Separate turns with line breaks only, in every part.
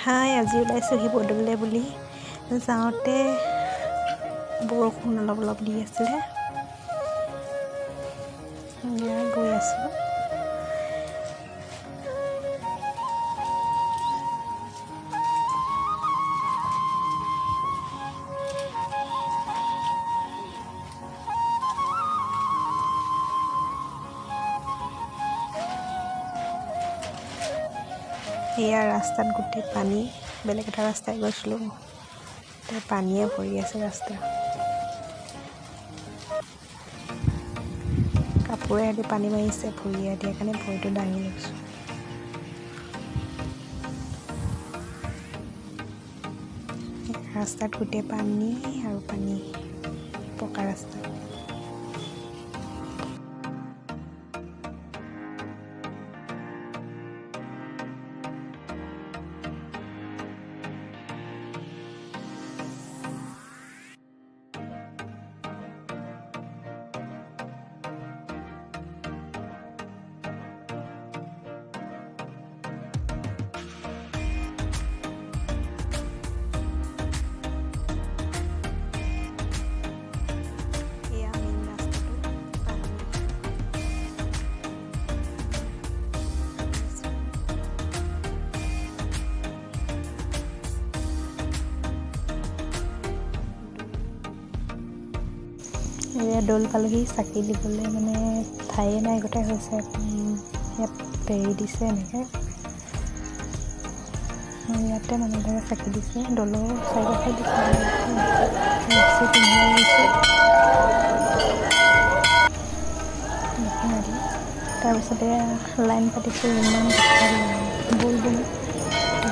হাই, আজি ওলাইছোঁ শিৱদৌললৈ বুলি। যাওঁতে বৰষুণ অলপ অলপ দি আছিলে, গৈ আছোঁ। এয়া ৰাস্তাত গোটেই পানী। বেলেগ এটা ৰাস্তাই গৈছিলোঁ, এতিয়া পানীয়ে ভৰি আছে ৰাস্তা। কাপোৰেদি পানী মাৰিছে ভৰিয়ে, দিয়া কাৰণে ভৰিটো দাঙি লৈছোঁ। ৰাস্তাত গোটেই পানী আৰু পানী, পকা ৰাস্তা। এয়া দৌল পালেহি, চাকি দিবলৈ মানে ঠায়ে নাই, গোটেই হৈছে। ইয়াত বেৰি দিছে এনেকৈ, ইয়াতে মানুহবিলাকে চাকি দিছে। দৌলৰ চাৰিকাষে দিছে, তাৰপিছতে লাইন পাতিছে। ইমান বল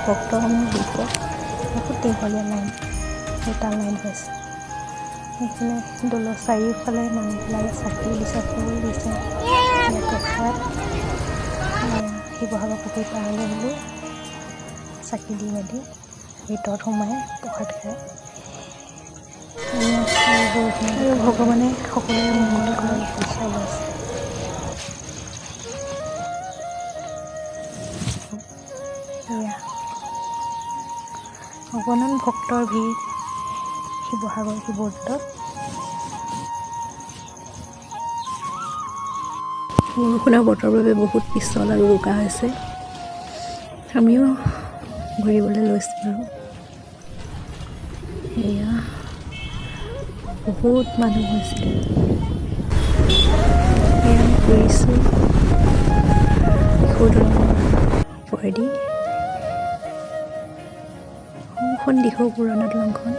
ভক্তসমূহ দিছে, বহুত দীঘলীয়া লাইন, দুটা লাইন হৈছে। সেইফালে দৌলৰ চাৰিওফালে মানুহবিলাকে চাকি দিছে, ফুল দিছে। প্ৰসাদ শিৱসাগৰ পুখুৰী পাৰলৈ হ'লেও চাকি দি মেলি ভিতৰত সোমাই প্ৰসাদ খায়। আৰু ভগৱানে সকলোৰে মংগল কৰে, ঈশ্বৰ আছে। অগণন ভক্তৰ ভিৰ শিৱসাগৰ শিৱদৌলত। বৰষুণৰ বতৰৰ বাবে বহুত পিছল আৰু ৰোকা হৈছে। আমিও ঘূৰিবলৈ লৈছোঁ আৰু এয়া বহুত মানুহ হৈছিলে। এয়া আমি ঘূৰিছোঁ শিৱদৌলৰ ওপৰেদি। সোঁখন দিশৰ পুৰণা দলংখন।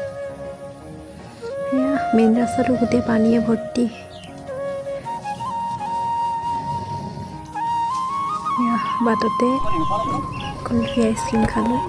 এয়া মেইন ৰাস্তাটো গোটেই পানীয়ে ভৰ্তি। বাটতে কলফি আইচক্ৰীম খালোঁ।